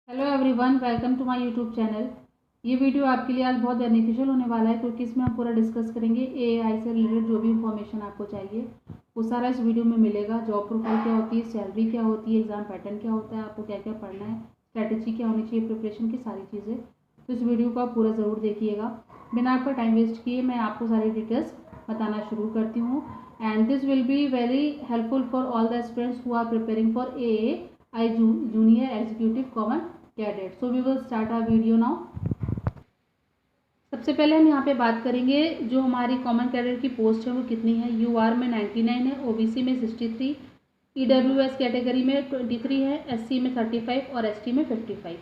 Hello everyone, welcome to my YouTube channel. ये video आपके लिए आज बहुत बेनिफिशियल होने वाला है क्योंकि इसमें हम पूरा डिस्कस करेंगे एआई से रिलेटेड जो भी इंफॉर्मेशन आपको चाहिए वो सारा इस वीडियो में मिलेगा। जॉब प्रोफाइल क्या होती है, सैलरी क्या होती है, एग्जाम पैटर्न क्या होता है, आपको क्या क्या पढ़ना है, स्ट्रैटेजी क्या होनी चाहिए प्रिपरेशन की, सारी चीज़ें। तो इस वीडियो को आप पूरा ज़रूर देखिएगा। बिना आपका टाइम वेस्ट किए मैं आपको सारी डिटेल्स बताना शुरू करती हूँ। And this will be very helpful for all the students who are preparing for AI junior executive common cadet. So we will start our video now. सबसे पहले हम यहाँ पे बात करेंगे जो हमारी कॉमन कैडेट की पोस्ट है वो कितनी है। यूआर में 99 है, ओबीसी में 63, ईडब्ल्यूएस कैटेगरी में 23 है, एससी में 35 और एसटी में 55।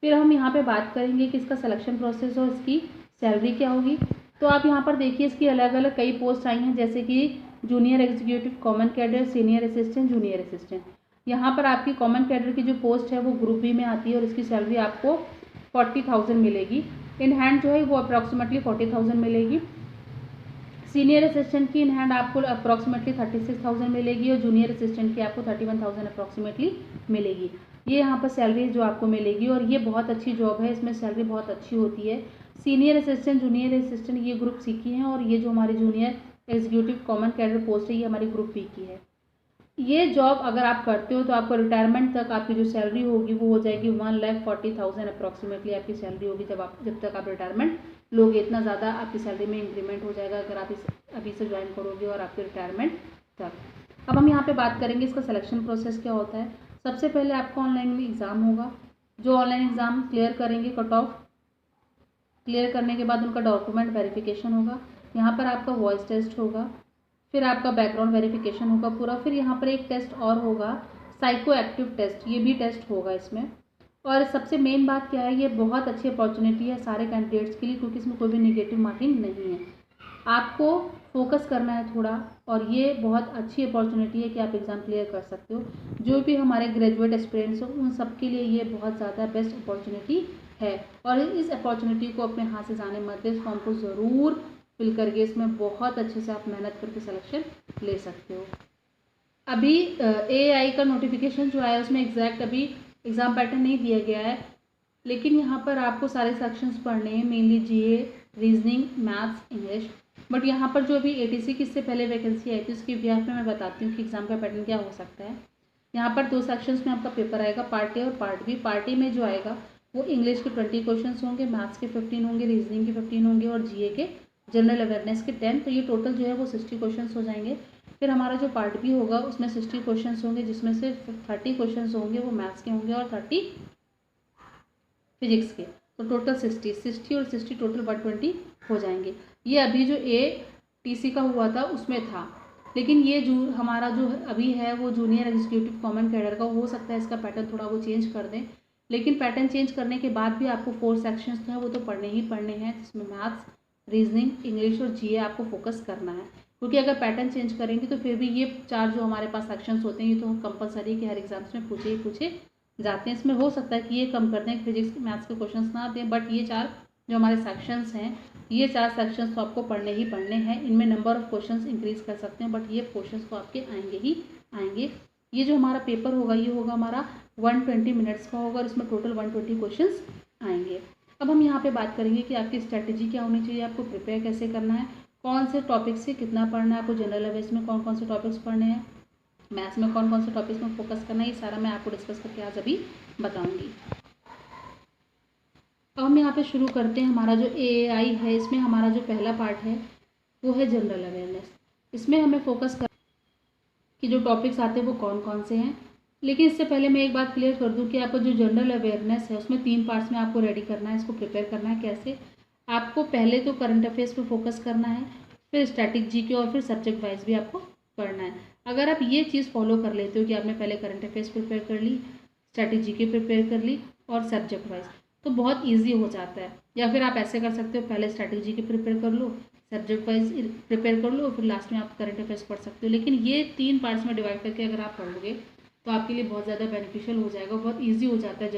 फिर हम यहाँ पे बात करेंगे कि इसका सिलेक्शन प्रोसेस और इसकी सैलरी क्या होगी। तो आप यहाँ पर देखिए इसकी अलग अलग कई पोस्ट आई हैं, जैसे कि junior executive common cadre, senior assistant, junior assistant. यहाँ पर आपकी कॉमन कैडर की जो पोस्ट है वो ग्रुप बी में आती है और इसकी सैलरी आपको 40,000 मिलेगी। इन हैंड जो है वो अप्रॉक्सीमेटली 40,000 मिलेगी। सीनियर असिस्टेंट की इन हैंड आपको अप्रॉक्सीमेटली 36,000 मिलेगी और जूनियर असिस्टेंट की आपको 31,000 अप्रॉक्सीमेटली मिलेगी। ये यहाँ पर सैलरी जो आपको मिलेगी और ये बहुत अच्छी जॉब है, इसमें सैलरी बहुत अच्छी होती है। सीनियर असिस्टेंट, जूनियर असिस्टेंट ये ग्रुप सी की हैं और ये जो हमारी junior executive common cadre post है ये हमारी ग्रुप बी की है। ये जॉब अगर आप करते हो तो आपको रिटायरमेंट तक आपकी जो सैलरी होगी वो हो जाएगी 1,40,000 अप्रॉक्सीमेटली आपकी सैलरी होगी जब तक आप रिटायरमेंट लोगे। इतना ज़्यादा आपकी सैलरी में इंक्रीमेंट हो जाएगा अगर आप अभी से ज्वाइन करोगे और आपके रिटायरमेंट तक। अब हम यहाँ पे बात करेंगे इसका सिलेक्शन प्रोसेस क्या होता है। सबसे पहले आपका ऑनलाइन एग्ज़ाम होगा। जो ऑनलाइन एग्ज़ाम क्लियर करेंगे, कट ऑफ क्लियर करने के बाद उनका डॉक्यूमेंट वेरिफिकेशन होगा। यहाँ पर आपका वॉइस टेस्ट होगा, फिर आपका बैकग्राउंड वेरिफिकेशन होगा पूरा। फिर यहाँ पर एक टेस्ट और होगा, साइको एक्टिव टेस्ट, ये भी टेस्ट होगा इसमें। और सबसे मेन बात क्या है, ये बहुत अच्छी अपॉर्चुनिटी है सारे कैंडिडेट्स के लिए क्योंकि इसमें कोई भी निगेटिव मार्किंग नहीं है। आपको फोकस करना है थोड़ा और ये बहुत अच्छी अपॉर्चुनिटी है कि आप एग्ज़ाम क्लियर कर सकते हो। जो भी हमारे ग्रेजुएट एस्पिरेंट्स हो उन सब के लिए ये बहुत ज़्यादा बेस्ट अपॉर्चुनिटी है और इस अपॉर्चुनिटी को अपने हाथ से जाने मत दें। इस फॉर्म को ज़रूर फिल करके इसमें बहुत अच्छे से आप मेहनत करके सिलेक्शन ले सकते हो। अभी एआई का नोटिफिकेशन जो आया उसमें एग्जैक्ट अभी एग्ज़ाम पैटर्न नहीं दिया गया है, लेकिन यहाँ पर आपको सारे सेक्शंस पढ़ने हैं, mainly GA, reasoning, maths, English. But यहाँ पर जो अभी एटीसी की इससे पहले वैकेंसी आई थी उसकी बिहाफ में मैं बताती हूँ कि एग्ज़ाम का पैटर्न क्या हो सकता है। यहाँ पर 2 सेक्शंस में आपका पेपर आएगा, पार्ट ए और पार्ट बी। पार्ट ए में जो आएगा वो इंग्लिश के 20 क्वेश्चन होंगे, मैथ्स के 15 होंगे, रीजनिंग के 15 होंगे और जीए के जनरल अवेयरनेस के 10। तो ये टोटल जो है वो 60 क्वेश्चन हो जाएंगे। फिर हमारा जो पार्ट बी होगा उसमें 60 क्वेश्चन होंगे, जिसमें से 30 क्वेश्चन होंगे वो मैथ्स के होंगे और 30 फिजिक्स के। तो टोटल 60 और 60 टोटल 120 हो जाएंगे। ये अभी जो एटीसी का हुआ था उसमें था, लेकिन ये जो हमारा जो अभी है वो जूनियर एग्जीक्यूटिव कॉमन कैडर का, हो सकता है इसका पैटर्न थोड़ा वो चेंज कर दें। लेकिन पैटर्न चेंज करने के बाद भी आपको 4 सेक्शंस जो है वो तो पढ़ने ही पढ़ने हैं, जिसमें मैथ्स, रीजनिंग, इंग्लिश और जीए आपको फोकस करना है। क्योंकि अगर पैटर्न चेंज करेंगे तो फिर भी ये 4 जो हमारे पास सेक्शंस होते हैं ये तो कंपलसरी कि हर एग्जाम्स में पूछे ही पूछे जाते हैं। इसमें हो सकता है कि ये कम कर दें, फिजिक्स मैथ्स के क्वेश्चंस ना दें, बट ये 4 जो हमारे सेक्शंस हैं ये 4 सेक्शंस तो आपको पढ़ने ही पढ़ने हैं। इनमें नंबर ऑफ क्वेश्चंस इंक्रीज कर सकते हैं बट ये क्वेश्चंस तो आपके आएंगे ही आएंगे। ये जो हमारा पेपर होगा ये होगा हमारा 120 मिनट्स का होगा और इसमें टोटल 120 क्वेश्चंस आएंगे। अब हम यहाँ पे बात करेंगे कि आपकी स्ट्रैटेजी क्या होनी चाहिए, आपको प्रिपेयर कैसे करना है, कौन से टॉपिक से कितना पढ़ना है, आपको जनरल अवेयरनेस में कौन कौन से टॉपिक्स पढ़ने हैं, मैथ्स में कौन कौन से टॉपिक्स में फोकस करना है, ये सारा मैं आपको डिस्कस करके आज अभी बताऊंगी। अब हम यहाँ पे शुरू करते हैं। हमारा जो एआई है इसमें हमारा जो पहला पार्ट है वो है जनरल अवेयरनेस। इसमें हमें फोकस कर कि जो टॉपिक्स आते हैं वो कौन कौन से हैं। लेकिन इससे पहले मैं एक बात क्लियर कर दूं कि आपको जो जनरल अवेयरनेस है उसमें 3 पार्ट्स में आपको रेडी करना है, इसको प्रिपेयर करना है। कैसे? आपको पहले तो करंट अफेयर्स पे फोकस करना है, फिर स्टैटिक जीके और फिर सब्जेक्ट वाइज भी आपको पढ़ना है। अगर आप ये चीज़ फॉलो कर लेते हो कि आपने पहले करंट अफेयर्स प्रिपेयर कर ली, स्टैटिक जीके प्रिपेयर कर ली और सब्जेक्ट वाइज, तो बहुत ईजी हो जाता है। या फिर आप ऐसे कर सकते हो, पहले स्टैटिक जीके प्रिपेयर कर लो, सब्जेक्ट वाइज प्रिपेयर कर लो, फिर लास्ट में आप करंट अफेयर्स पढ़ सकते हो। लेकिन ये 3 पार्ट्स में डिवाइड करके अगर आप पढ़ोगे तो आपके लिए बहुत ज़्यादा बेनिफिशियल हो जाएगा, बहुत ईजी हो जाता है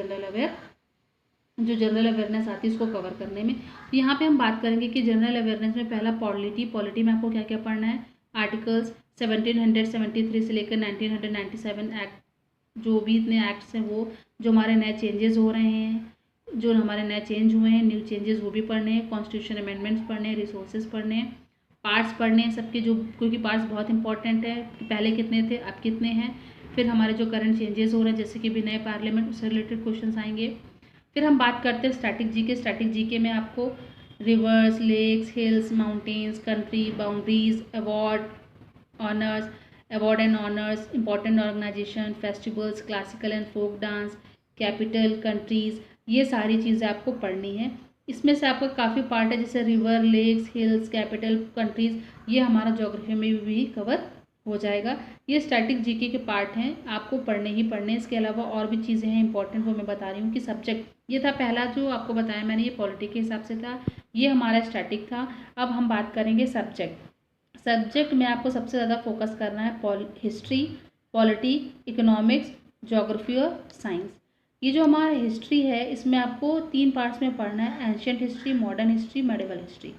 जो जनरल अवेयरनेस आती है उसको कवर करने में। तो यहाँ पे हम बात करेंगे कि जनरल अवेयरनेस में पहला पॉलिटी में आपको क्या क्या पढ़ना है। आर्टिकल्स 1773 से लेकर 1997 एक्ट जो भी इतने एक्ट्स हैं वो, जो हमारे नए चेंजेस हो रहे हैं, जो हमारे नए चेंज हुए हैं, न्यू चेंजेस वो भी पढ़ने हैं, कॉन्स्टिट्यूशन अमेंडमेंट्स पढ़ने हैं, रिसोर्सेज पढ़ने हैं, पार्ट्स पढ़ने हैं सबके, जो क्योंकि पार्ट्स बहुत इंपॉर्टेंट है कि पहले कितने थे अब कितने हैं। फिर हमारे जो करंट चेंजेस हो रहे हैं जैसे कि भी नए पार्लियामेंट, उससे रिलेटेड क्वेश्चन आएंगे। फिर हम बात करते हैं स्टैटिक जीके। स्टैटिक जीके में आपको rivers, lakes, hills, mountains, country boundaries, honours award and honours, important organisation, festivals, classical and folk dance, capital, countries, ये सारी चीज़ें आपको पढ़नी है। इसमें से आपका काफ़ी पार्ट है जैसे river, lakes, hills, capital, countries, ये हमारा ज्योग्राफी में भी कवर हो जाएगा। ये स्टैटिक जीके के पार्ट हैं, आपको पढ़ने ही पढ़ने। इसके अलावा और भी चीज़ें हैं इंपॉर्टेंट, वो मैं बता रही हूँ कि सब्जेक्ट, ये था पहला जो आपको बताया मैंने, ये पॉलिटी के हिसाब से था, ये हमारा स्टैटिक था। अब हम बात करेंगे सब्जेक्ट में आपको सबसे ज़्यादा फोकस करना है हिस्ट्री, पॉलिटी, इकोनॉमिक्स, ज्योग्राफी और साइंस। ये जो हमारा हिस्ट्री है इसमें आपको 3 पार्ट्स में पढ़ना है, ancient history, modern history, medieval history.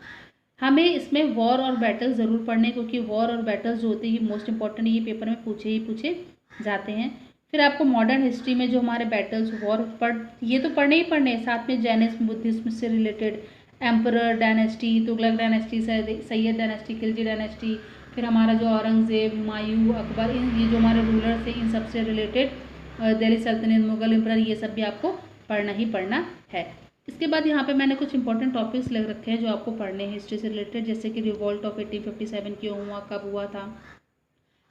हमें इसमें वॉर और बैटल ज़रूर पढ़ने, क्योंकि वॉर और बैटल्स जो होते हैं मोस्ट इंपॉर्टेंट, ये पेपर में पूछे जाते हैं। फिर आपको मॉडर्न हिस्ट्री में जो हमारे बैटल्स, वॉर ये तो पढ़ने ही पढ़ने, साथ में जैनिज्म, बुद्धिज्म से related, emperor dynasty, Tughlaq dynasty, Syed dynasty, Khilji dynasty, फिर हमारा जो औरंगज़ेब, हुमायूं, अकबर, ये जो हमारे रूलर थे इन सब से रिलेटेड, दिल्ली सल्तनत, मुगल एम्परर, ये सब भी आपको पढ़ना ही पढ़ना है। इसके बाद यहाँ पे मैंने कुछ इंपॉर्टेंट टॉपिक्स लग रखे हैं जो आपको पढ़ने हैं हिस्ट्री से रिलेटेड, जैसे कि रिवॉल्ट ऑफ 1857 क्यों हुआ, कब हुआ था,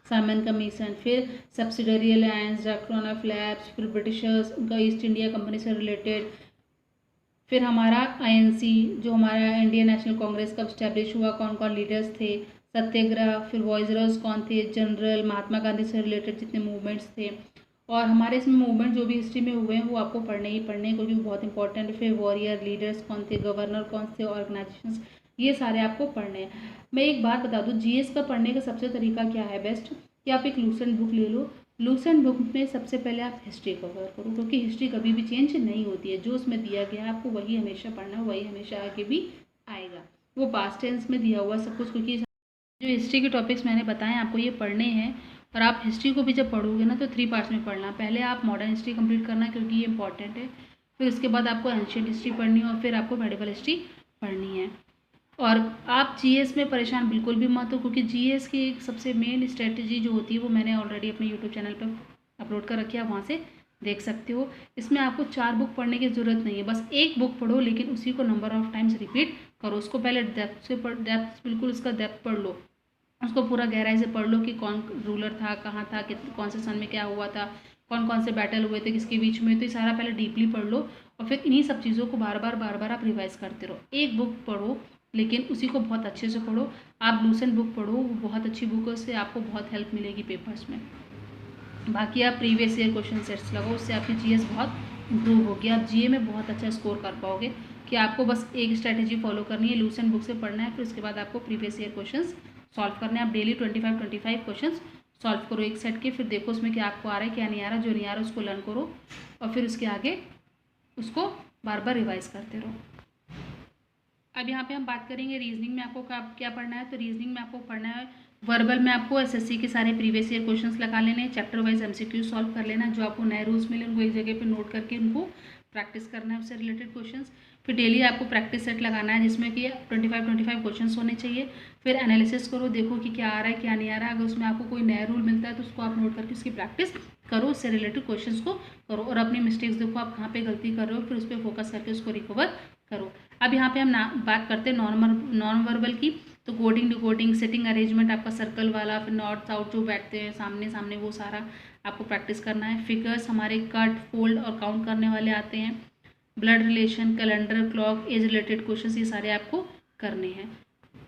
साइमन कमीशन, फिर subsidiary alliance, doctrine of lapse, फिर ब्रिटिशर्स, उनका ईस्ट इंडिया कंपनी से रिलेटेड, फिर हमारा आईएनसी जो हमारा इंडियन नेशनल कांग्रेस कब स्टैब्लिश हुआ, कौन कौन लीडर्स थे, सत्याग्रह, फिर वॉइसरर्स कौन थे, जनरल, महात्मा गांधी से रिलेटेड जितने मूवमेंट्स थे, और हमारे इसमें मूवमेंट जो भी हिस्ट्री में हुए हैं वो आपको पढ़ने ही पढ़ने, क्योंकि बहुत इंपॉर्टेंट है। फिर वॉरियर लीडर्स कौन थे, गवर्नर कौन थे, ऑर्गेनाइजेशंस, ये सारे आपको पढ़ने हैं। मैं एक बात बता दूँ, जीएस का पढ़ने का सबसे तरीका क्या है बेस्ट, कि आप एक लूसेंट बुक ले लो। लूसेंट बुक में सबसे पहले आप हिस्ट्री कवर करो, क्योंकि हिस्ट्री कभी भी चेंज नहीं होती है, जो उसमें दिया गया है आपको वही हमेशा पढ़ना है, वही हमेशा आगे भी आएगा। वो पास्ट टेंस में दिया हुआ सब कुछ, क्योंकि जो हिस्ट्री के टॉपिक्स मैंने बताए आपको ये पढ़ने हैं। और आप हिस्ट्री को भी जब पढ़ोगे ना तो 3 पार्ट्स में पढ़ना। पहले आप मॉडर्न हिस्ट्री कंप्लीट करना क्योंकि ये इंपॉर्टेंट है, फिर उसके बाद आपको एंशियंट हिस्ट्री पढ़नी है, और फिर आपको मेडिवल हिस्ट्री पढ़नी है। और आप जीएस में परेशान बिल्कुल भी मत हो, क्योंकि जीएस की एक सबसे मेन स्ट्रेटजी जो होती है वो मैंने ऑलरेडी अपने यूट्यूब चैनल पर अपलोड कर रखी है, वहाँ से देख सकते हो। इसमें आपको 4 बुक पढ़ने की ज़रूरत नहीं है, बस एक बुक पढ़ो, लेकिन उसी को नंबर ऑफ टाइम्स रिपीट करो। उसको पहले डेप्थ बिल्कुल उसका डेप्थ पढ़ लो, उसको पूरा गहराई से पढ़ लो कि कौन रूलर था, कहाँ था, कौन से सन में क्या हुआ था, कौन कौन से बैटल हुए थे, किसके बीच में, तो ये सारा पहले डीपली पढ़ लो। और फिर इन्हीं सब चीज़ों को बार बार आप रिवाइज करते रहो। एक बुक पढ़ो लेकिन उसी को बहुत अच्छे से पढ़ो। आप लूसेंट बुक पढ़ो, वो बहुत अच्छी बुक है, उससे आपको बहुत हेल्प मिलेगी पेपर्स में। बाकी आप प्रीवियस ईयर क्वेश्चन सेट्स लगाओ, उससे आपकी जीएस बहुत इंप्रूव होगी, आप जीए में बहुत अच्छा स्कोर कर पाओगे। कि आपको बस एक स्ट्रैटेजी फॉलो करनी है, लूसेंट बुक से पढ़ना है, फिर उसके बाद आपको प्रीवियस ईयर क्वेश्चन सॉल्व करने हैं। आप डेली 25 क्वेश्चन सॉल्व करो एक सेट के, फिर देखो उसमें क्या आपको आ रहा है क्या नहीं आ रहा, जो नहीं आ रहा उसको लर्न करो, और फिर उसके आगे उसको बार बार रिवाइज करते रहो। अब यहाँ पे हम बात करेंगे रीजनिंग में आपको क्या पढ़ना है। तो रीजनिंग में आपको पढ़ना है, वर्बल में आपको एसएससी के सारे प्रीवियस ईयर क्वेश्चंस लगा लेने, चैप्टर वाइज एमसीक्यू सॉल्व कर लेना, जो आपको नए रूल्स मिले उनको एक जगह पे नोट करके उनको प्रैक्टिस करना है, उससे रिलेटेड क्वेश्चंस। फिर डेली आपको प्रैक्टिस सेट लगाना है जिसमें कि 25 क्वेश्चंस होने चाहिए। फिर एनालिसिस करो, देखो कि क्या आ रहा है क्या नहीं आ रहा है, अगर उसमें आपको कोई नया रूल मिलता है तो उसको आप नोट करके उसकी प्रैक्टिस करो, उससे रिलेटेड क्वेश्चंस को करो, और अपनी मिस्टेक्स देखो आप कहाँ पे गलती कर रहे हो, फिर उस पर फोकस करके उसको रिकवर करो। अब यहाँ पे हम बात करते हैं नॉन वर्बल की। तो कोडिंग, डिकोडिंग, सेटिंग अरेंजमेंट, आपका सर्कल वाला, फिर नॉर्थ साउथ जो बैठते हैं सामने सामने, वो सारा आपको प्रैक्टिस करना है। फिगर्स हमारे कट, फोल्ड और काउंट करने वाले आते हैं। Blood relation, calendar, clock, age related question, ये सारे आपको करने हैं।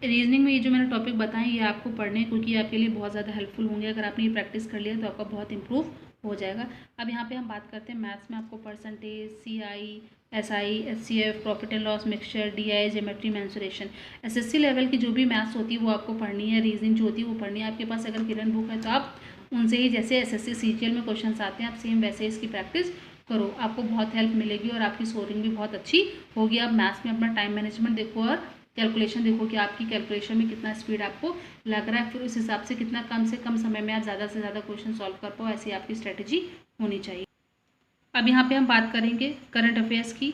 रीजनिंग में ये जो मैंने टॉपिक बताए ये आपको पढ़ने, क्योंकि आपके लिए बहुत ज़्यादा हेल्पफुल होंगे। अगर आपने ये प्रैक्टिस कर लिया तो आपका बहुत इंप्रूव हो जाएगा। अब यहाँ पे हम बात करते हैं मैथ्स में आपको percentage, CI, SI, HCF, profit and loss, mixture, DI, geometry, mensuration, SSC level की जो भी मैथ्स होती है वो आपको पढ़नी है। रीजनिंग जो होती है वो पढ़नी है। आपके पास अगर किरण बुक है तो आप उनसे ही, जैसे एसएससी सीजीएल में क्वेश्चन आते हैं, आप सेम वैसे इसकी प्रैक्टिस करो, आपको बहुत हेल्प मिलेगी और आपकी स्कोरिंग भी बहुत अच्छी होगी। आप मैथ्स में अपना टाइम मैनेजमेंट देखो और कैलकुलेशन देखो कि आपकी कैलकुलेशन में कितना स्पीड आपको लग रहा है, फिर उस हिसाब से कितना कम से कम समय में आप ज़्यादा से ज़्यादा क्वेश्चन सॉल्व कर पाओ, ऐसी आपकी स्ट्रेटजी होनी चाहिए। अब यहाँ पे हम बात करेंगे करंट अफेयर्स की,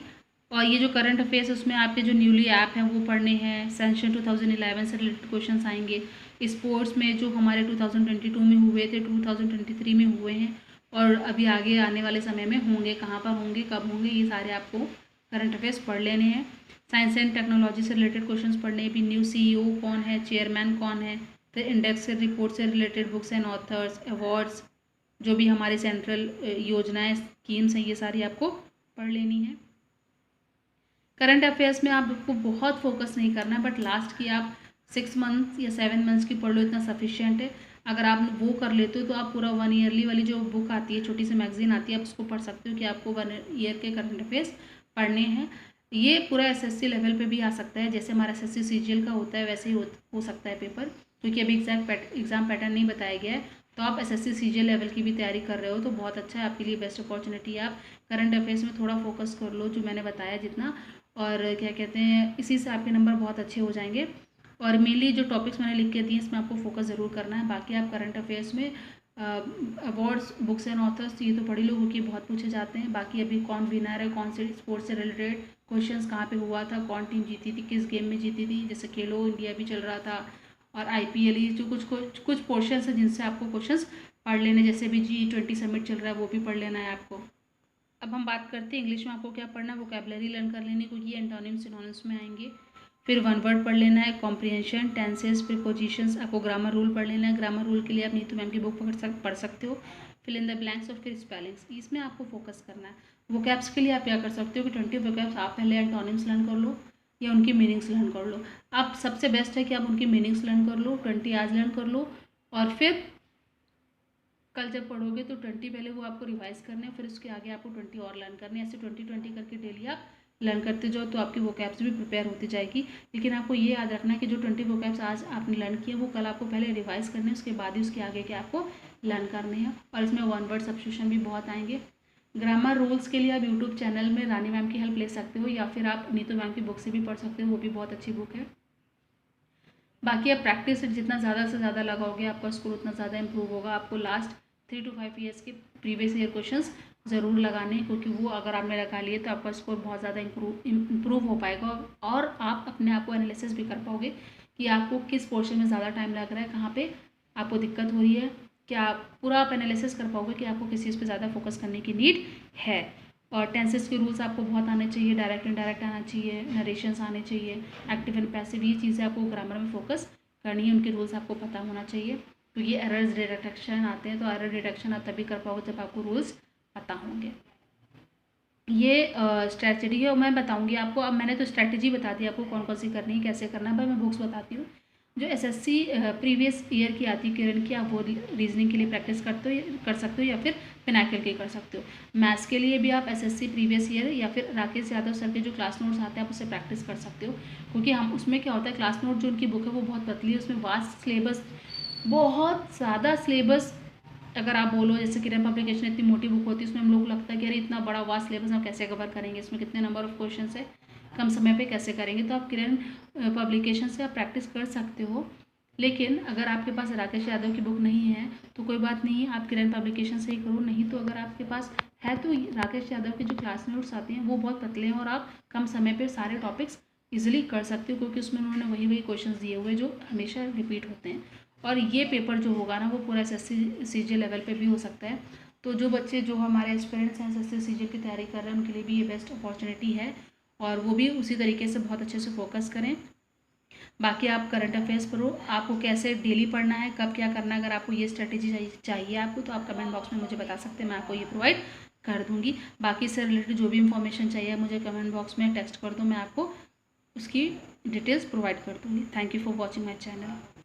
और ये जो करंट अफेयर्स उसमें आपके जो न्यूली ऐप हैं वो पढ़ने हैं, सेंशन 2011 से रिलेटेड क्वेश्चंस आएंगे, स्पोर्ट्स में जो हमारे 2022 में हुए थे 2023 में हुए हैं और अभी आगे आने वाले समय में होंगे, कहाँ पर होंगे, कब होंगे, ये सारे आपको करंट अफेयर्स पढ़ लेने हैं। साइंस एंड टेक्नोलॉजी से रिलेटेड क्वेश्चंस पढ़ने हैं, भी न्यू CEO कौन है, चेयरमैन कौन है, फिर इंडेक्स से रिपोर्ट से related books and authors, awards, जो भी हमारे सेंट्रल योजनाएं स्कीम्स हैं, ये सारी आपको पढ़ लेनी है। करंट अफेयर्स में आपको बहुत फोकस नहीं करना है, बट लास्ट की आप 6 मंथ्स या 7 मंथ्स की पढ़ लो, इतना सफिशिएंट है। अगर आप वो कर लेते हो तो आप पूरा 1 ईयरली वाली जो बुक आती है, छोटी सी मैगजीन आती है, आप उसको पढ़ सकते हो कि आपको 1 ईयर के करंट अफेयर्स पढ़ने हैं। ये पूरा SSC लेवल पे भी आ सकता है, जैसे हमारा SSC CGL का होता है वैसे ही हो सकता है पेपर, क्योंकि अभी एग्जाम पैटर्न नहीं बताया गया है। तो आप SSC CGL लेवल की भी तैयारी कर रहे हो तो बहुत अच्छा है, आपके लिए बेस्ट अपॉर्चुनिटी है। आप करंट अफेयर्स में थोड़ा फोकस कर लो, जो मैंने बताया जितना, और क्या कहते हैं, इसी से आपके नंबर बहुत अच्छे हो जाएंगे। और मेनली जो टॉपिक्स मैंने लिख के दिए इसमें आपको फोकस ज़रूर करना है। बाकी आप करंट अफेयर्स में अवार्ड्स, बुक्स एंड ऑथर्स ये तो पढ़ी लो क्योंकि बहुत पूछे जाते हैं। बाकी अभी कौन विनर है, कौन से स्पोर्ट्स से रिलेटेड क्वेश्चंस कहाँ पे हुआ था, कौन टीम जीती थी, किस गेम में जीती थी, जैसे खेलो इंडिया भी चल रहा था, और IPL, ये जो कुछ पोर्शन है जिनसे आपको क्वेश्चंस पढ़ लेने, जैसे भी G20 समिट चल रहा है वो भी पढ़ लेना है आपको। अब हम बात करते हैं इंग्लिश में आपको क्या पढ़ना है, वोकैबुलरी लर्न कर लेनी, क्योंकि ये एंटोनिम्स सिनोनिम्स में आएंगे। फिर 1 वर्ड पढ़ लेना है, कॉम्प्रिहेंशन, टेंसेस, प्रीपोजिशंस, आपको ग्रामर रूल पढ़ लेना है। ग्रामर रूल के लिए आप नीतू मैम की बुक पढ़ सकते हो। फिल इन द ब्लैंक्स और फिर स्पेलिंग्स, इसमें आपको फोकस करना है। वोकैब्स के लिए आप क्या कर सकते हो कि 20 वोकैब्स आप पहले एंटोनिम्स लर्न कर लो या उनकी मीनिंग्स लर्न कर लो। आप सबसे बेस्ट है कि आप उनकी मीनिंग्स लर्न कर लो, 20 आज लर्न कर लो, और फिर कल जब पढ़ोगे तो 20 पहले वो आपको रिवाइज करने हैं, फिर उसके आगे आपको 20 और लर्न करने हैं। ऐसे 20 करके डेली आप लर्न करते जाओ तो आपकी वोकैब्स भी प्रिपेयर होती जाएगी। लेकिन आपको ये याद रखना है कि जो 20 वोकैब्स आज आपने लर्न किए वो कल आपको पहले रिवाइज करने हैं, उसके बाद ही उसके आगे के आपको लर्न करने हैं। और इसमें 1 वर्ड सब्स्टिट्यूशन भी बहुत आएंगे। ग्रामर रूल्स के लिए आप यूट्यूब चैनल में रानी मैम की हेल्प ले सकते हो, या फिर आप नीतू मैम की बुक से भी पढ़ सकते हो, वो भी बहुत अच्छी बुक है। बाकी आप प्रैक्टिस जितना ज़्यादा से ज़्यादा लगाओगे आपका स्कोर उतना ज़्यादा इंप्रूव होगा। आपको लास्ट 3 to 5 ईयर्स के प्रीवियस ईयर क्वेश्चंस ज़रूर लगाने, क्योंकि वो अगर आपने लगा लिए तो आपका स्कोर बहुत ज़्यादा इम्प्रूव हो पाएगा, और आप अपने आप को एनालिसिस भी कर पाओगे कि आपको किस पोर्शन में ज़्यादा टाइम लग रहा है, कहाँ पे आपको दिक्कत हो रही है, क्या पूरा आप एनालिसिस कर पाओगे कि आपको किस चीज़ पर ज़्यादा फोकस करने की नीड है। और टेंसेस के रूल्स आपको बहुत आने चाहिए, डायरेक्ट इनडायरेक्ट आना चाहिए, नरेशंस आने चाहिए, एक्टिव एंड पैसिव, ये चीज़ें आपको ग्रामर में फोकस करनी है, उनके रूल्स आपको पता होना चाहिए, क्योंकि एरर्स डिटेक्शन आते हैं तो एरर डिटेक्शन आप तभी कर पाओगे जब आपको रूल्स पता होंगे। ये स्ट्रैटेजी है, मैं बताऊंगी आपको। अब मैंने तो स्ट्रैटेजी बता दी आपको कौन कौन सी करनी है, कैसे करना है, भाई मैं बुक्स बताती हूँ। जो SSC प्रीवियस ईयर की आती है किरण की, आप वो रीजनिंग के लिए प्रैक्टिस कर सकते हो या फिर पिनाकल के कर सकते हो। मैथ्स के लिए भी आप SSC प्रीवियस ईयर या फिर राकेश यादव सर के जो क्लास नोट्स आते हैं आप उससे प्रैक्टिस कर सकते हो, क्योंकि हम उसमें क्या होता है, क्लास नोट जो उनकी बुक है वो बहुत पतली है, उसमें वास्ट सिलेबस, बहुत ज़्यादा सिलेबस, अगर आप बोलो जैसे किरण पब्लिकेशन इतनी मोटी बुक होती है, उसमें हम लोग लगता है कि अरे इतना बड़ा वास्ट सिलेबस हम कैसे कवर करेंगे, इसमें कितने नंबर ऑफ क्वेश्चन है, कम समय पे कैसे करेंगे। तो आप किरण पब्लिकेशन से आप प्रैक्टिस कर सकते हो। लेकिन अगर आपके पास राकेश यादव की बुक नहीं है तो कोई बात नहीं है, आप किरण पब्लिकेशन से ही करो। नहीं तो अगर आपके पास है तो राकेश यादव के जो क्लास नोट्स आते हैं वो बहुत पतले हैं और आप कम समय पे सारे टॉपिक्स इजीली कर सकते हो, क्योंकि उसमें उन्होंने वही क्वेश्चन दिए हुए जो हमेशा रिपीट होते हैं। और ये पेपर जो होगा ना वो पूरा SSC CGL लेवल पे भी हो सकता है। तो जो बच्चे जो हमारे एस्पिरेंट्स हैं SSC CGL की तैयारी कर रहे हैं उनके लिए भी ये बेस्ट अपॉर्चुनिटी है, और वो भी उसी तरीके से बहुत अच्छे से फोकस करें। बाकी आप करंट अफेयर्स पढ़ो, आपको कैसे डेली पढ़ना है, कब क्या करना है, अगर आपको ये स्ट्रेटेजी चाहिए आपको तो आप कमेंट बॉक्स में मुझे बता सकते हैं, मैं आपको ये प्रोवाइड कर दूंगी। बाकी इससे रिलेटेड जो भी इंफॉर्मेशन चाहिए मुझे कमेंट बॉक्स में टेक्स्ट कर दो, मैं आपको उसकी डिटेल्स प्रोवाइड कर दूंगी। Thank you for watching my channel.